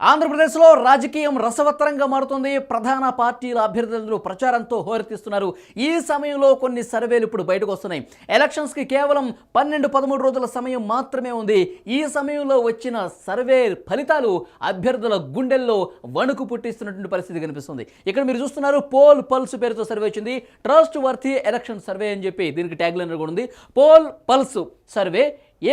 ఆంధ్రప్రదేశ్లో రాజకీయం రసవత్తరంగా మారుతుంది. ప్రధాన పార్టీల అభ్యర్థులు ప్రచారంతో హోరెత్తిస్తున్నారు. ఈ సమయంలో కొన్ని సర్వేలు ఇప్పుడు బయటకు వస్తున్నాయి. ఎలక్షన్స్కి కేవలం 12-13 రోజుల సమయం మాత్రమే ఉంది. ఈ సమయంలో వచ్చిన సర్వే ఫలితాలు అభ్యర్థుల గుండెల్లో వణుకు పుట్టిస్తున్నటువంటి పరిస్థితి కనిపిస్తుంది. ఇక్కడ మీరు చూస్తున్నారు, పోల్ పల్స్ పేరుతో సర్వే వచ్చింది. ట్రస్ట్ వర్తీ ఎలక్షన్ సర్వే అని చెప్పి దీనికి ట్యాగ్ లైన్ కూడా ఉంది. పోల్ పల్స్ సర్వే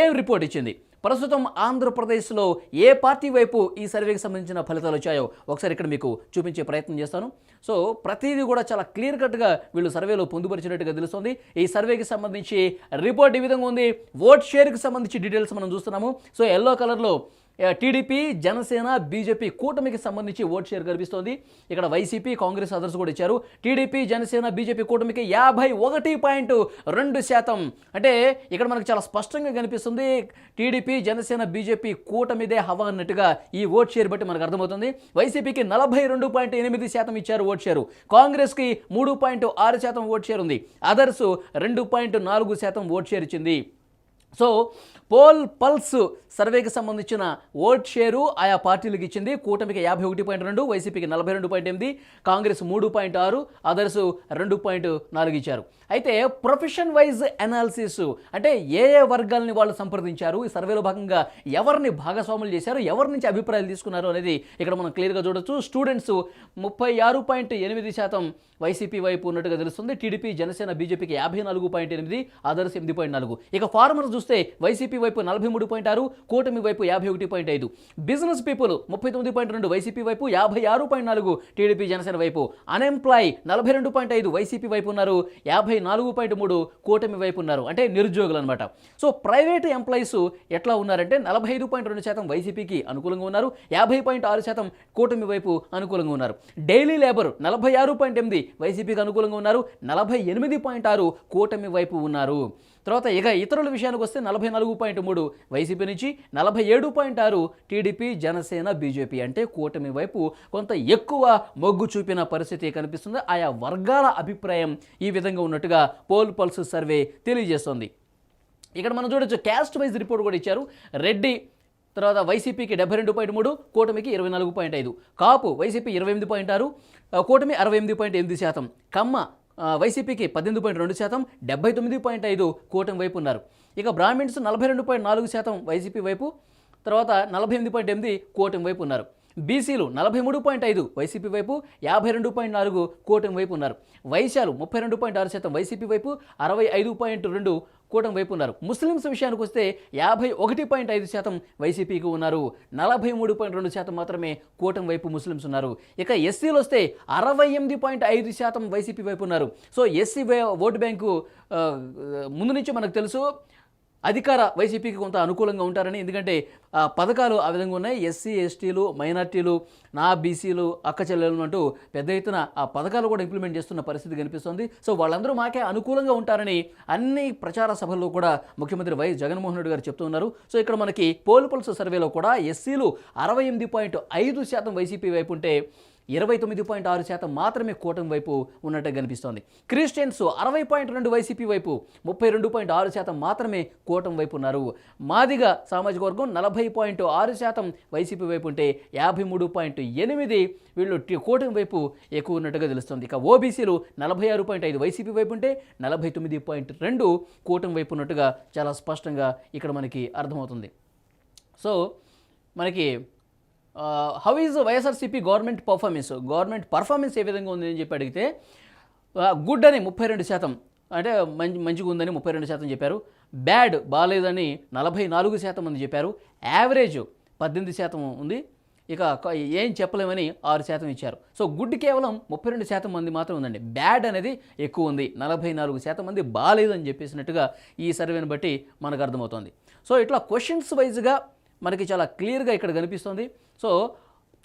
ఏం రిపోర్ట్ ఇచ్చింది, ప్రస్తుతం ఆంధ్రప్రదేశ్లో ఏ పార్టీ వైపు ఈ సర్వేకి సంబంధించిన ఫలితాలు వచ్చాయో ఒకసారి ఇక్కడ మీకు చూపించే ప్రయత్నం చేస్తాను. సో ప్రతిదీ కూడా చాలా క్లియర్ కట్గా వీళ్ళు సర్వేలో పొందుపరిచినట్టుగా తెలుస్తుంది. ఈ సర్వేకి సంబంధించి రిపోర్ట్ ఈ విధంగా ఉంది. ఓట్ షేర్కి సంబంధించి డీటెయిల్స్ మనం చూస్తున్నాము. సో ఎల్లో కలర్లో టీడీపీ, జనసేన, బీజేపీ కూటమికి సంబంధించి ఓట్ షేర్ కనిపిస్తోంది. ఇక్కడ వైసీపీ, కాంగ్రెస్ అదర్స్ కూడా ఇచ్చారు. టీడీపీ, జనసేన, బీజేపీ కూటమికి 51.2%. అంటే ఇక్కడ మనకు చాలా స్పష్టంగా కనిపిస్తుంది, టీడీపీ, జనసేన, బీజేపీ కూటమిదే హవా అన్నట్టుగా ఈ ఓట్ షేర్ బట్టి మనకు అర్థమవుతుంది. వైసీపీకి 42.8% ఇచ్చారు ఓట్ షేరు. కాంగ్రెస్కి 3.6% ఓట్ షేర్ ఉంది. అదర్స్ 2.4% ఓట్ షేర్ ఇచ్చింది. సో పోల్ పల్స్ సర్వేకి సంబంధించిన ఓట్ షేరు ఆయా పార్టీలకు ఇచ్చింది. కూటమికి 51.2, వైసీపీకి 42.8, కాంగ్రెస్ 3.6, అదర్స్ 2.4 ఇచ్చారు. అయితే ప్రొఫెషన్ వైజ్ అనాలిసిస్ అంటే ఏ వర్గాల్ని వాళ్ళు సంప్రదించారు, ఈ సర్వేలో భాగంగా ఎవరిని భాగస్వాములు చేశారు, ఎవరి నుంచి అభిప్రాయాలు తీసుకున్నారు అనేది ఇక్కడ మనం క్లియర్గా చూడొచ్చు. స్టూడెంట్స్ 36.8% వైసీపీ వైపు ఉన్నట్టుగా తెలుస్తుంది. టీడీపీ, జనసేన, బీజేపీకి 54.8, అదర్స్ 8.4. ఇక ఫార్మర్స్ చూస్తే వైసీపీ వైపు 43.6, కూటమి వైపు 51.5. బిజినెస్ పీపుల్ 39.2 వైసీపీ వైపు, 56.4 టీడీపీ, జనసేన వైపు. అన్ఎంప్లాయ్ 42.5 వైసీపీ వైపు ఉన్నారు, 54.3 కూటమి వైపు ఉన్నారు. అంటే నిరుద్యోగులు అనమాట. సో ప్రైవేట్ ఎంప్లాయీస్ ఎట్లా ఉన్నారంటే 45.2% వైసీపీకి అనుకూలంగా ఉన్నారు, 50.6% కూటమి వైపు అనుకూలంగా ఉన్నారు. డైలీ లేబర్ 46.8 వైసీపీకి అనుకూలంగా ఉన్నారు, 48.6 కూటమి వైపు ఉన్నారు. తర్వాత ఇక ఇతరుల విషయానికి వస్తే 44.3 వైసీపీ నుంచి, 47.6 టీడీపీ, జనసేన, బీజేపీ. అంటే కూటమి వైపు కొంత ఎక్కువ మొగ్గు చూపిన పరిస్థితి కనిపిస్తుంది. ఆయా వర్గాల అభిప్రాయం ఈ విధంగా ఉన్నట్టుగా పోల్ పల్స్ సర్వే తెలియజేస్తుంది. ఇక్కడ మనం చూడొచ్చు, క్యాస్ట్ వైజ్ రిపోర్ట్ కూడా ఇచ్చారు. రెడ్డి తర్వాత వైసీపీకి 72.3, కూటమికి 24.5. కాపు వైసీపీ 28.6, కూటమి 68.8%. కమ్మ వైసీపీకి 18.2%, 79.5 కూటమి వైపు ఉన్నారు. ఇక బ్రాహ్మిన్స్ 42.4% వైసీపీ వైపు, తర్వాత 48.8 కూటమి వైపు ఉన్నారు. బీసీలు 43.5 వైసీపీ వైపు, 52.4 కూటమి వైపు ఉన్నారు. వైశ్యాలు 32.6% వైసీపీ వైపు, 65.2 కూటమి వైపు ఉన్నారు. ముస్లిమ్స్ విషయానికి వస్తే 51.5% వైసీపీకి ఉన్నారు, 43.2% మాత్రమే కూటమి వైపు ముస్లిమ్స్ ఉన్నారు. ఇక ఎస్సీలు వస్తే 68.5% వైసీపీ వైపు ఉన్నారు. సో ఎస్సీ ఓటు బ్యాంకు ముందు నుంచి మనకు తెలుసు అధికార వైసీపీకి కొంత అనుకూలంగా ఉంటారని. ఎందుకంటే పథకాలు ఆ విధంగా ఉన్నాయి. ఎస్సీ, ఎస్టీలు, మైనార్టీలు, నా బీసీలు, అక్క చెల్లెలు అంటూ పెద్ద ఎత్తున ఆ పథకాలు కూడా ఇంప్లిమెంట్ చేస్తున్న పరిస్థితి కనిపిస్తుంది. సో వాళ్ళందరూ మాకే అనుకూలంగా ఉంటారని అన్ని ప్రచార సభల్లో కూడా ముఖ్యమంత్రి వైఎస్ జగన్మోహన్ రెడ్డి గారు చెప్తున్నారు. సో ఇక్కడ మనకి పోల్ పల్స్ సర్వేలో కూడా ఎస్సీలు 68.5% వైసీపీ వైపు ఉంటే, 29.6% మాత్రమే కూటమి వైపు ఉన్నట్టు కనిపిస్తోంది. క్రిస్టియన్స్ 60.2 వైసీపీ వైపు, 32.6% మాత్రమే కూటమి వైపు ఉన్నారు. మాదిగ సామాజిక వర్గం 40.6% వైసీపీ వైపు ఉంటే, 53.8 వీళ్ళు కూటమి వైపు ఎక్కువ ఉన్నట్టుగా తెలుస్తుంది. ఇక ఓబీసీలు 46.5 వైసీపీ వైపు ఉంటే, 49.2 కూటమి వైపు ఉన్నట్టుగా చాలా స్పష్టంగా ఇక్కడ మనకి అర్థమవుతుంది. సో మనకి how is YSRCP government performance ఏ విధంగా ఉంది అని చెప్పి అడిగితే, గుడ్ అని 32%, అంటే మంచిగా ఉందని 32% చెప్పారు. బ్యాడ్ బాగాలేదని 44% మంది చెప్పారు. యావరేజ్ 18% ఉంది. ఇక ఏం చెప్పలేమని 6% ఇచ్చారు. సో గుడ్ కేవలం 32% మంది మాత్రం ఉందండి. బ్యాడ్ అనేది ఎక్కువ ఉంది, 44% మంది బాగాలేదని చెప్పేసినట్టుగా ఈ సర్వేని బట్టి మనకు అర్థమవుతుంది. సో ఇట్లా క్వశ్చన్స్ వైజ్గా మనకి చాలా క్లియర్గా ఇక్కడ కనిపిస్తుంది. So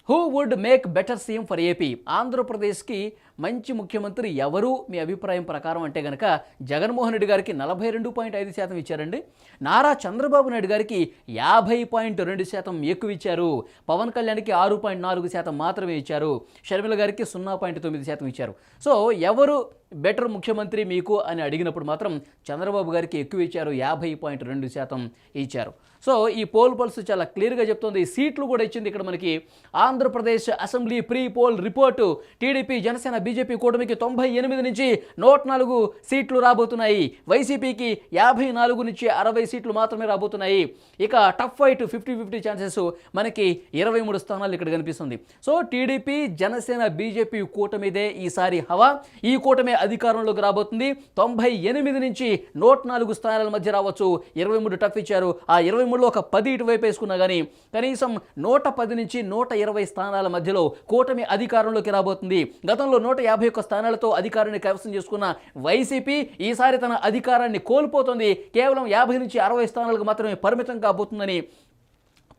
who would make better CM for AP, ఆంధ్రప్రదేశ్కి మంచి ముఖ్యమంత్రి ఎవరు మీ అభిప్రాయం ప్రకారం అంటే గనక జగన్మోహన్ రెడ్డి గారికి 42.5% ఇచ్చారండి. నారా చంద్రబాబు నాయుడు గారికి 50.2% ఎక్కువ ఇచ్చారు. పవన్ కళ్యాణ్కి 6.4% మాత్రమే ఇచ్చారు. షర్మిల గారికి 0.9% ఇచ్చారు. సో ఎవరు బెటర్ ముఖ్యమంత్రి మీకు అని అడిగినప్పుడు మాత్రం చంద్రబాబు గారికి ఎక్కువ ఇచ్చారు, 50.2% ఇచ్చారు. సో ఈ పోల్ పల్స్ చాలా క్లియర్గా చెప్తుంది. సీట్లు కూడా ఇచ్చింది ఇక్కడ మనకి. Andhra Pradesh assembly pre poll report TDP Janasena BJP కూటమికి 98 నుంచి 104 సీట్లు రాబోతున్నాయి. వైసీపీకి 54 నుంచి 60 సీట్లు మాత్రమే రాబోతున్నాయి. ఇక టఫ్ ఫైట్ 50-50 ఛాన్సెస్ మనకి 23 స్థానాలు ఇక్కడ కనిపిస్తుంది. సో టీడీపీ జనసేన బీజేపీ కూటమిదే ఈసారి హవా. ఈ కూటమి అధికారంలోకి రాబోతుంది. 98 నుంచి 104 స్థానాల మధ్య రావచ్చు. 23 టఫ్ ఇచ్చారు. ఆ 23లో ఒక 10 ఇటువైపు వేసుకున్నా కానీ కనీసం 110 నుంచి 120 స్థానాల మధ్యలో కూటమి అధికారంలోకి రాబోతుంది. గతంలో 151 స్థానాలతో అధికారాన్ని కైవసం చేసుకున్న వైసీపీ ఈసారి తన అధికారాన్ని కోల్పోతుంది. కేవలం 50 నుంచి 60 స్థానాలకు మాత్రమే పరిమితం కాబోతుందని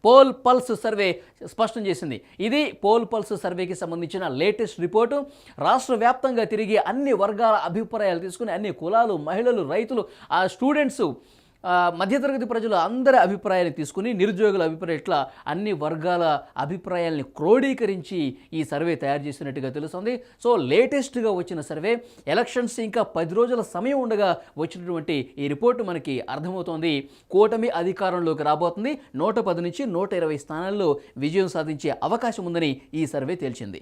పోల్ పల్స్ సర్వే స్పష్టం చేసింది. ఇది పోల్ పల్స్ సర్వేకి సంబంధించిన లేటెస్ట్ రిపోర్టు. రాష్ట్ర వ్యాప్తంగా తిరిగి అన్ని వర్గాల అభిప్రాయాలు తీసుకుని అన్ని కులాలు, మహిళలు, రైతులు, ఆ స్టూడెంట్స్, మధ్యతరగతి ప్రజలు అందరి అభిప్రాయాన్ని తీసుకుని నిరుద్యోగుల అభిప్రాయం ఇట్లా అన్ని వర్గాల అభిప్రాయాల్ని క్రోడీకరించి ఈ సర్వే తయారు చేసినట్టుగా తెలుస్తుంది. సో లేటెస్ట్గా వచ్చిన సర్వే, ఎలక్షన్స్ ఇంకా 10 రోజుల సమయం ఉండగా వచ్చినటువంటి ఈ రిపోర్టు మనకి అర్థమవుతోంది. కూటమి అధికారంలోకి రాబోతుంది. 110 నుంచి 120 స్థానాల్లో విజయం సాధించే అవకాశం ఉందని ఈ సర్వే తేల్చింది.